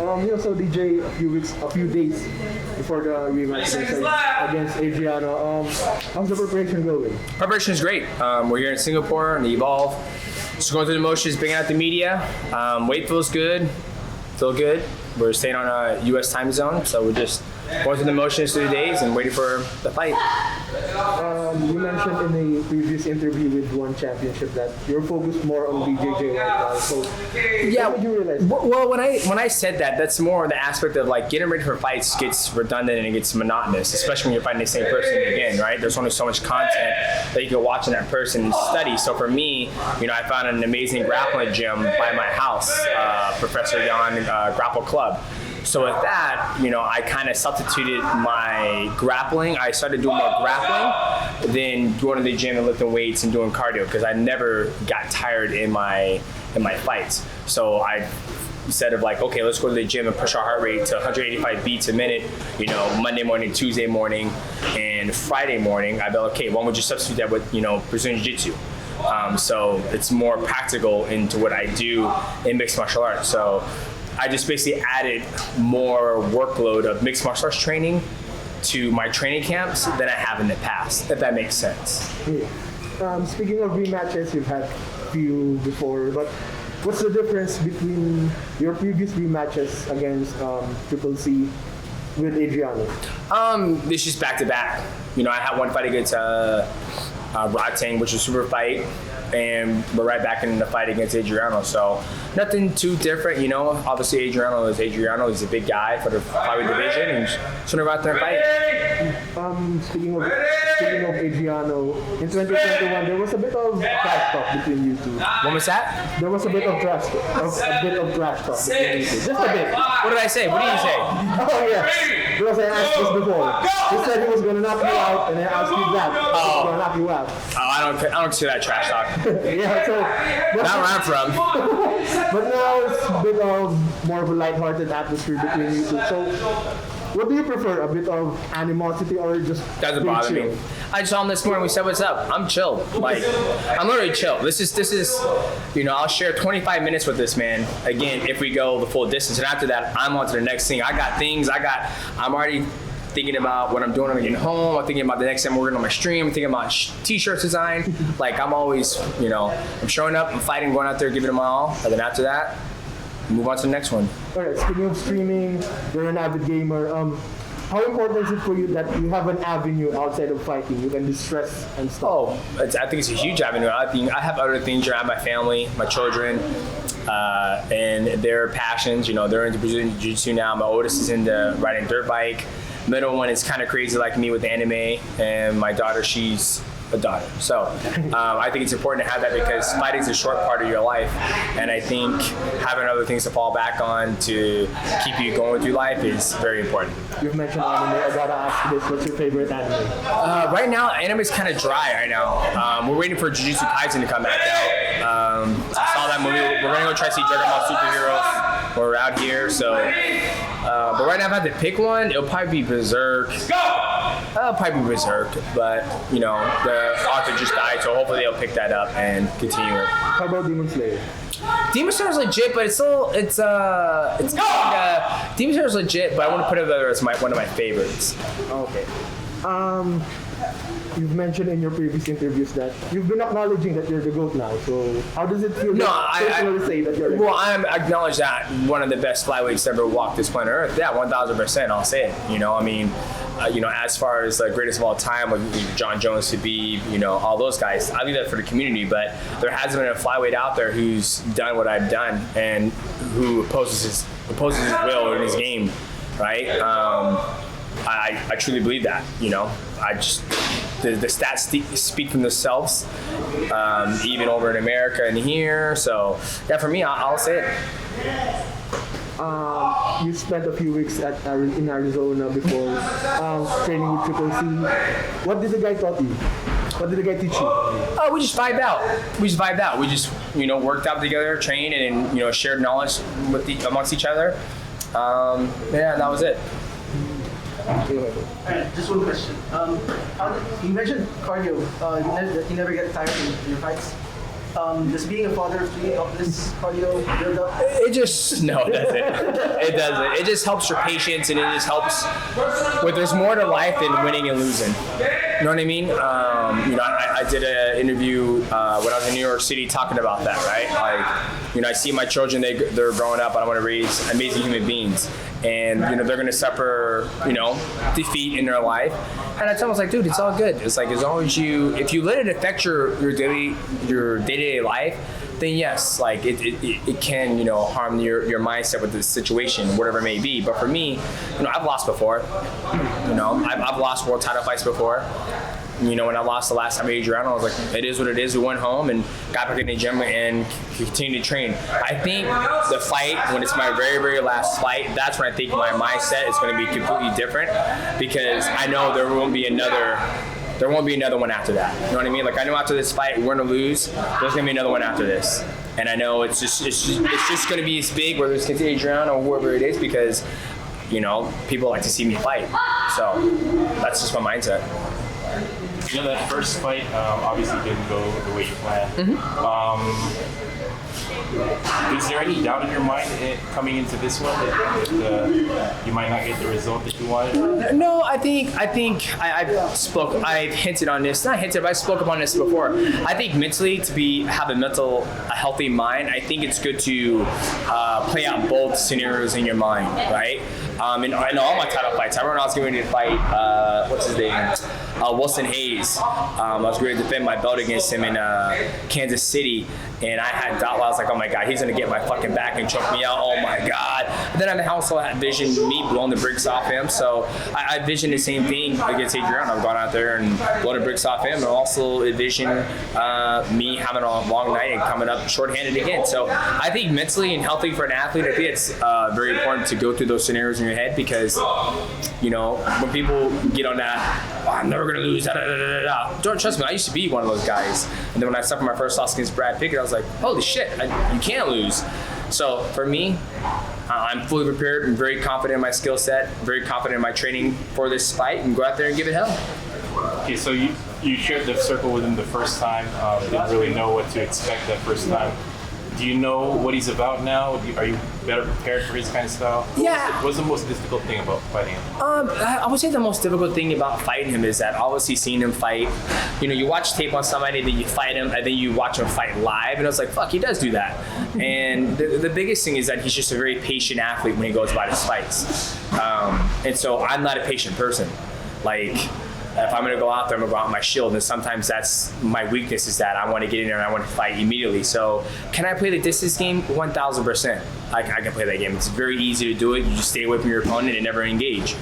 So DJ, a few days before the rematch against Adriano, how's the preparation going? Preparation is great. We're here in Singapore in the Evolve. Just going through the motions, bringing out the media. Weight feels good. Feel good. We're staying on a U.S. time zone, so we're just going through the motions through the days and waiting for the fight. You mentioned in a previous interview with One Championship that you're focused more on BJJ right now. So yeah, when did you realize that? Well, when I said that, that's more the aspect of like getting ready for fights gets redundant and it gets monotonous, especially when you're fighting the same person again, right? There's only so much content that you can watch in that person and study. So for me, I found an amazing grappling gym by my house, Professor Yan Grapple Club. So with that, I kind of substituted my grappling. I started doing more grappling than going to the gym and lifting weights and doing cardio because I never got tired in my fights. So I instead of like, okay, let's go to the gym and push our heart rate to 185 beats a minute, Monday morning, Tuesday morning, and Friday morning, I'd be like, okay, why don't we just substitute that with, Brazilian Jiu-Jitsu? So it's more practical into what I do in mixed martial arts. So I just basically added more workload of mixed martial arts training to my training camps than I have in the past, if that makes sense. Yeah. Speaking of rematches, you've had a few before, but what's the difference between your previous rematches against Triple C with Adriano? It's just back to back. I had one fight against Rotang, which was a super fight, and we're right back in the fight against Adriano. So nothing too different, Obviously Adriano is Adriano. He's a big guy for the flyweight division, and just went out there and fight. Speaking of Adriano, in 2021 there was a bit of trash talk between you two. What was that? There was a bit of trash talk between you two. Just a bit. What did I say? What did you say? Oh yeah. Because I asked this before. He said he was gonna knock you out, and I asked you that. He was gonna knock you out. I don't see that trash talk. Yeah, so not where I'm from. But now it's a bit of more of a lighthearted atmosphere between you two. So what do you prefer? A bit of animosity or just doesn't bother chill? me. I saw him this morning. We said, "What's up?" I'm chill. Like I'm literally chill. This is, I'll share 25 minutes with this man. Again, if we go the full distance, and after that, I'm on to the next thing. I'm already thinking about what I'm doing when I'm getting home. I'm thinking about the next time we're going on my stream. I'm thinking about t-shirts design. Like I'm always, I'm showing up, I'm fighting, going out there, giving it my all. And then after that, move on to the next one. All right, speaking of streaming, you're an avid gamer. How important is it for you that you have an avenue outside of fighting? You can distress and stuff. Oh, I think it's a huge avenue. I have other things around my family, my children, and their passions. They're into Brazilian Jiu-Jitsu now. My oldest is into riding dirt bike. Middle one is kind of crazy like me with anime, and my daughter, she's a daughter. So I think it's important to have that because fighting is a short part of your life, and I think having other things to fall back on to keep you going through life is very important. You've mentioned anime. I gotta ask you this: what's your favorite anime? Right now, anime is kind of dry right now. We're waiting for Jujutsu Kaisen to come back out. I saw that movie. We're gonna go try to see Juggernaut Superheroes. We're out here, so. But right now, if I had to pick one, it'll probably be Berserk. It'll probably be Berserk, but the author just died, so hopefully they'll pick that up and continue it. How about Demon Slayer? Demon Slayer's legit, but Demon Slayer's legit, but I want to put it there as one of my favorites. Okay. You've mentioned in your previous interviews that you've been acknowledging that you're the GOAT now. So how does it feel? No, I say that you're the GOAT? Well, I acknowledge that one of the best flyweights to ever walk this planet Earth. Yeah, 1,000%. I'll say it. As far as the greatest of all time, like John Jones, Khabib, all those guys, I leave that for the community. But there hasn't been a flyweight out there who's done what I've done and who opposes his will in his game, right? I truly believe that. The stats speak for themselves, even over in America and here. So yeah, for me, I'll say it. You spent a few weeks in Arizona before training with Triple C. What did the guy taught you? What did the guy teach you? Oh, we just vibed out. We just worked out together, trained, and shared knowledge amongst each other. Yeah, that was it. Alright, just one question. You mentioned cardio. You never get tired in your fights? Does being a father of three help this cardio build up? It just no, it doesn't. It doesn't. It just helps your patience, and it just helps. There's more to life than winning and losing. You know what I mean? I did an interview when I was in New York City talking about that, right? Like, I see my children, they're growing up, and I want to raise amazing human beings. And, they're going to suffer, defeat in their life. And I tell them, I was like, dude, it's all good. It's like, as long as if you let it affect your day-to-day life, then yes, like it can, harm your mindset with the situation, whatever it may be. But for me, I've lost before. I've lost world title fights before. When I lost the last time to Adriano, I was like, it is what it is. We went home and got back in the gym and continued to train. I think the fight, when it's my very, very last fight, that's when I think my mindset is going to be completely different, because I know there won't be another one after that. You know what I mean? Like, I know after this fight we're gonna lose. There's gonna be another one after this, and I know it's just gonna be as big, whether it's against Adriano or whoever it is, because people like to see me fight. So that's just my mindset. That first fight obviously didn't go the way you planned. Is there any doubt in your mind coming into this one that you might not get the result that you wanted? No, I think I've hinted on this. Not hinted, but I spoke upon this before. I think mentally, have a healthy mind, I think it's good to play out both scenarios in your mind, right? In all my title fights, I remember when I was getting ready to fight, what's his name? Wilson Hayes. I was ready to defend my belt against him in Kansas City, and I had doubt. I was like, oh my God, he's gonna get my fucking back and choke me out. Oh my God. But then I also had visioned me blowing the bricks off him. So I visioned the same thing against Adriano. I've gone out there and blown the bricks off him, and also envisioned me having a long night and coming up shorthanded again. So I think mentally and healthy for an athlete, I think it's very important to go through those scenarios in your head, because when people get on that, I'm never gonna lose. Don't trust me. I used to be one of those guys, and then when I suffered my first loss against Brad Pickett, I was like, holy shit, you can't lose. So for me, I'm fully prepared and very confident in my skill set, very confident in my training for this fight, and go out there and give it hell. Okay, so you shared the circle with him the first time. Didn't really know what to expect that first time. Do you know what he's about now? Are you better prepared for his kind of style? Yeah. What's the most difficult thing about fighting him? I would say the most difficult thing about fighting him is that obviously seeing him fight, you watch tape on somebody, then you fight him, and then you watch him fight live, and it's like, fuck, he does do that. And the biggest thing is that he's just a very patient athlete when he goes about his fights. And so I'm not a patient person. Like, if I'm going to go out there, I'm going to go out with my shield, and sometimes that's my weakness, is that I want to get in there and I want to fight immediately. So can I play the distance game? 1,000%. I can play that game. It's very easy to do it. You just stay away from your opponent and never engage.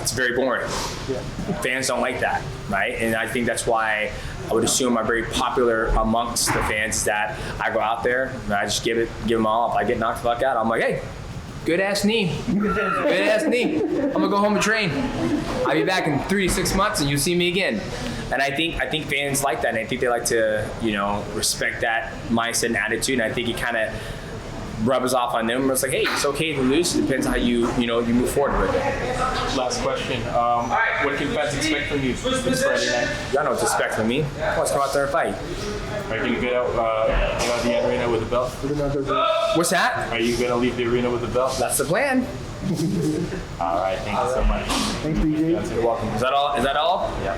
It's very boring. Yeah. Fans don't like that, right? And I think that's why I would assume I'm very popular amongst the fans, is that I go out there and I just give them all. If I get knocked the fuck out, I'm like, hey, good ass knee. Good ass knee. I'm gonna go home and train. I'll be back in 3 to 6 months and you'll see me again. And I think fans like that, and I think they like to, respect that mindset and attitude. And I think it kind of rubs off on them. It's like, hey, it's okay to lose. It depends how you move forward with it. Last question. What can fans expect from you this Friday night? Y'all know what to expect from me. Let's come out there and fight. Are you get out the arena with a belt? What's that? Are you gonna leave the arena with a belt? That's the plan. All right. Thank you so much. Thanks, DJ. You're welcome. Is that all? Yeah.